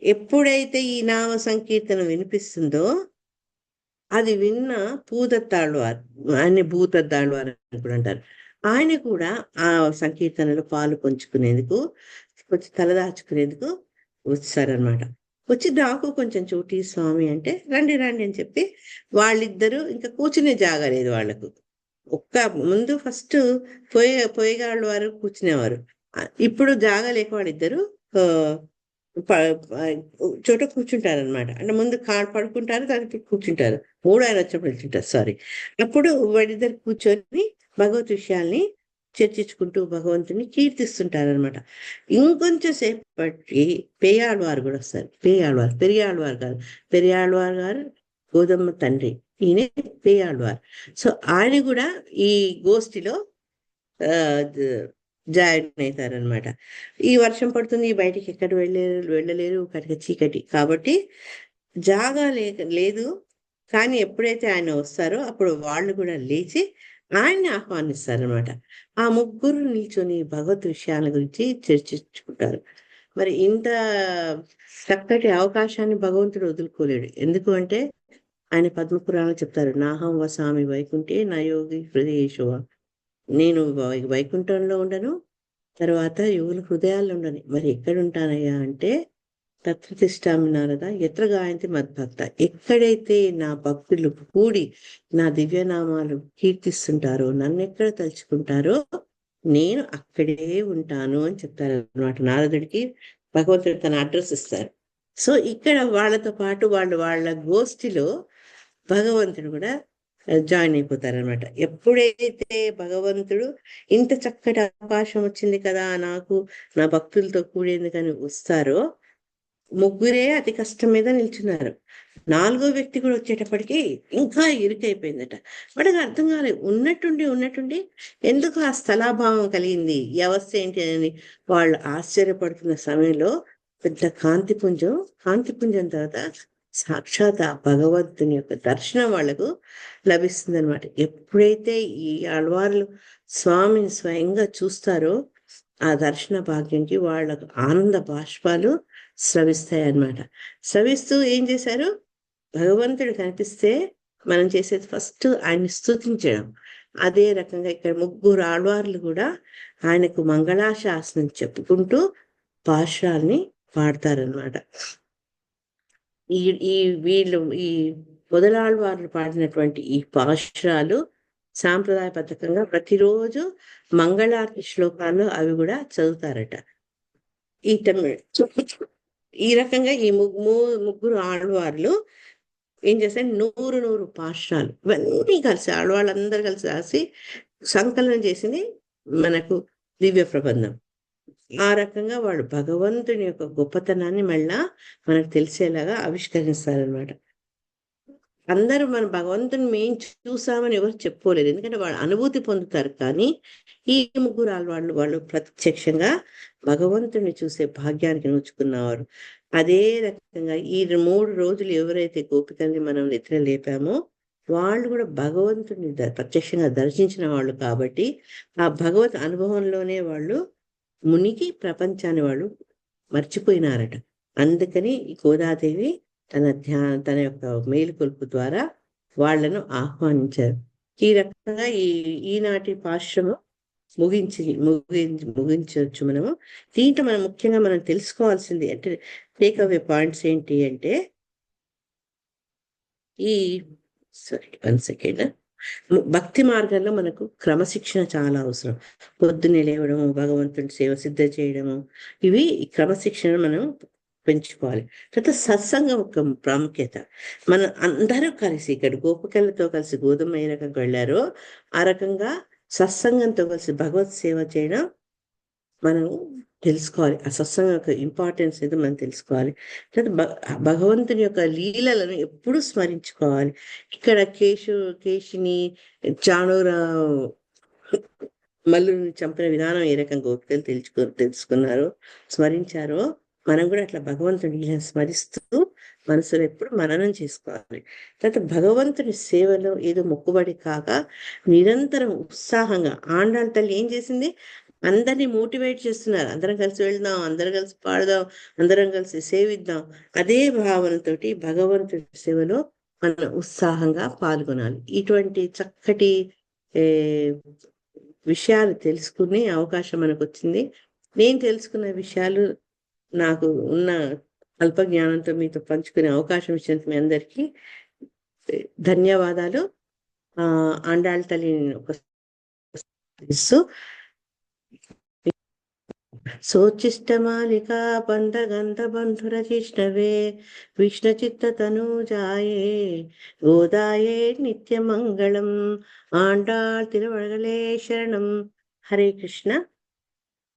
ఎప్పుడైతే ఈ నామ సంకీర్తన వినిపిస్తుందో అది విన్న పూదత్తాళ్వార్, ఆయన భూతత్తాళ్వార్ అని కూడా అంటారు, ఆయన కూడా ఆ సంకీర్తనలో పాలు పంచుకునేందుకు, కొంచెం తలదాచుకునేందుకు వచ్చారనమాట. వచ్చి నాకు కొంచెం చోటి స్వామి అంటే రండి అని చెప్పి వాళ్ళిద్దరూ ఇంకా కూర్చునే జాగలేదు వాళ్ళకు. ముందు ఫస్ట్ పోయేగాళ్ళ వారు కూర్చునేవారు, ఇప్పుడు జాగా లేక వాళ్ళిద్దరు చోట కూర్చుంటారనమాట. అంటే ముందు పడుకుంటారు, దానికి కూర్చుంటారు, 3 ఆయన వచ్చినప్పుడు కూర్చుంటారు, సారీ. అప్పుడు వాళ్ళిద్దరు కూర్చొని భగవత్ విషయాల్ని చర్చించుకుంటూ భగవంతుని కీర్తిస్తుంటారనమాట. ఇంకొంచెం సేపటి పేయాళ్వారు కూడా వస్తారు. పెరియాళ్వారు కాదు, పెరియాళ్వారు గారు గోధమ్మ తండ్రి, ఈయన పేయాళ్వారు. సో ఆయన కూడా ఈ గోష్ఠిలో జాయిన్ అవుతారనమాట. ఈ వర్షం పడుతుంది, బయటికి ఎక్కడ వెళ్ళలేరు, కటిక చీకటి కాబట్టి జాగా లేదు. కానీ ఎప్పుడైతే ఆయన వస్తారో అప్పుడు వాళ్ళు కూడా లేచి ఆయన్ని ఆహ్వానిస్తారనమాట. ఆ 3 నిల్చొని భగవత్ విషయాల గురించి చర్చించుకుంటారు. మరి ఇంత చక్కటి అవకాశాన్ని భగవంతుడు వదులుకోలేడు. ఎందుకు అంటే ఆయన పద్మపురాణాలు చెప్తారు, నాహం వసామి వైకుంఠే నయోగి హృదయేశువ, నేను వైకుంఠంలో ఉండను, తర్వాత యోగుల హృదయాల్లో ఉండను. మరి ఎక్కడుంటానయ్యా అంటే తత్వతిష్టామి నారద ఎత్ర గాయంతి మద్భక్త, ఎక్కడైతే నా భక్తులు కూడి నా దివ్యనామాలు కీర్తిస్తుంటారో, నన్ను ఎక్కడ తలుచుకుంటారో నేను అక్కడే ఉంటాను అని చెప్తారు అనమాట. నారదుడికి భగవంతుడు తన అడ్రస్ ఇస్తారు. సో ఇక్కడ వాళ్ళతో పాటు వాళ్ళ గోష్ఠిలో భగవంతుడు కూడా జాయిన్ అయిపోతారనమాట. ఎప్పుడైతే భగవంతుడు ఇంత చక్కటి అవకాశం వచ్చింది కదా నాకు నా భక్తులతో కూడేందుకని వస్తారో, ముగ్గురే అతి కష్టం మీద నిల్చున్నారు. 4వ వ్యక్తి కూడా వచ్చేటప్పటికి ఇంకా ఇరుకైపోయిందట. వాడికి అర్థం కాలేదు. ఉన్నట్టుండి ఎందుకు ఆ స్థలాభావం కలిగింది, ఈ అవస్థ ఏంటి అని వాళ్ళు ఆశ్చర్యపడుతున్న సమయంలో పెద్ద కాంతిపుంజం తర్వాత సాక్షాత్ ఆ భగవంతుని యొక్క దర్శనం వాళ్లకు లభిస్తుంది అనమాట. ఎప్పుడైతే ఈ ఆళ్వార్లు స్వామిని స్వయంగా చూస్తారో ఆ దర్శన భాగ్యంకి వాళ్ళకు ఆనంద బాష్పాలు స్రవిస్తాయి అన్నమాట. స్రవిస్తూ ఏం చేశారు, భగవంతుడు కనిపిస్తే మనం చేసేది ఫస్ట్ ఆయన్ని స్తుతించడం. అదే రకంగా ఇక్కడ ముగ్గురు ఆళ్వార్లు కూడా ఆయనకు మంగళాశాసనం చెప్పుకుంటూ పాశురాల్ని పాడతారనమాట. ఈ మొదలాళ్వార్లు పాడినటువంటి ఈ పాశురాలు సాంప్రదాయబద్ధంగా ప్రతిరోజు మంగళారతి శ్లోకాలు అవి కూడా చదువుతారట. ఈ రకంగా ఈ ముగ్గురు ఆళ్వార్లు ఏం చేస్తారు, 100 పాశురాలు ఇవన్నీ కలిసి ఆళ్వాళ్ళందరూ కలిసి రాసి సంకలనం చేసింది మనకు దివ్య ప్రబంధం. ఆ రకంగా వాడు భగవంతుని యొక్క గొప్పతనాన్ని మళ్ళా మనకు తెలిసేలాగా ఆవిష్కరిస్తారనమాట. అందరూ మన భగవంతుని మేం చూసామని ఎవరు చెప్పుకోలేదు, ఎందుకంటే వాళ్ళు అనుభూతి పొందుతారు. కానీ ఈ ముగ్గురు వాళ్ళు ప్రత్యక్షంగా భగవంతుని చూసే భాగ్యానికి నోచుకున్నవారు. అదే రకంగా ఈ 3 రోజులు ఎవరైతే గోపికల్ని మనం నిద్ర లేపామో వాళ్ళు కూడా భగవంతుని ప్రత్యక్షంగా దర్శించిన వాళ్ళు కాబట్టి ఆ భగవత్ అనుభవంలోనే వాళ్ళు మునిగి ప్రపంచాన్ని వాళ్ళు మర్చిపోయినారట. అందుకని ఈ గోదాదేవి తన యొక్క మేలుకొలుపు ద్వారా వాళ్లను ఆహ్వానించారు. ఈ రకంగా ఈనాటి పాశ్రము ముగించవచ్చు మనము. దీంట్లో మనం ముఖ్యంగా మనం తెలుసుకోవాల్సింది అంటే టేక్ అవే పాయింట్స్ ఏంటి అంటే భక్తి మార్గంలో మనకు క్రమశిక్షణ చాలా అవసరం. పొద్దున్నే లేవడము, భగవంతుని సేవ సిద్ధ చేయడము, ఇవి క్రమశిక్షణ మనం పెంచుకోవాలి. తర్వాత సత్సంగం ఒక ప్రాముఖ్యత. మనం అందరూ కలిసి ఇక్కడ గోపికలతో కలిసి గోధుమ ఏ రకంగా వెళ్ళారో ఆ రకంగా సత్సంగంతో కలిసి భగవత్ సేవ చేయడం మనం తెలుసుకోవాలి. ఆ సత్సంగం యొక్క ఇంపార్టెన్స్ ఏదో మనం తెలుసుకోవాలి. భగవంతుని యొక్క లీలలను ఎప్పుడూ స్మరించుకోవాలి. ఇక్కడ కేశిని చాణూర మల్లుని చంపిన విధానం ఏ రకంగా గోపికలు తెలుసుకున్నారో స్మరించారో మనం కూడా అట్లా భగవంతుని స్మరిస్తూ మనసులో ఎప్పుడు మననం చేసుకోవాలి. తర్వాత భగవంతుని సేవలో ఏదో మొక్కుబడి కాక నిరంతరం ఉత్సాహంగా ఆండాళ్ళ తల్లి ఏం చేసింది, అందరినీ మోటివేట్ చేస్తున్నారు. అందరం కలిసి వెళ్దాం, అందరం కలిసి పాడదాం, అందరం కలిసి సేవిద్దాం. అదే భావనతోటి భగవంతుడి సేవలో మనం ఉత్సాహంగా పాల్గొనాలి. ఇటువంటి చక్కటి విషయాలు తెలుసుకునే అవకాశం మనకు వచ్చింది. నేను తెలుసుకున్న విషయాలు నాకు ఉన్న అల్ప జ్ఞానంతో మీతో పంచుకునే అవకాశం ఇచ్చినందుకు మీ అందరికీ ధన్యవాదాలు. ఆండాళ్ళ తల్లిని ఒక సోచిష్టమాలికా బంధగంధ బంధుర జిష్ణవే విష్ణు చిత్త తనూజాయే గోదాయే నిత్యమంగళం ఆండాళ్ తిరువడగలే శరణం. హరే కృష్ణ.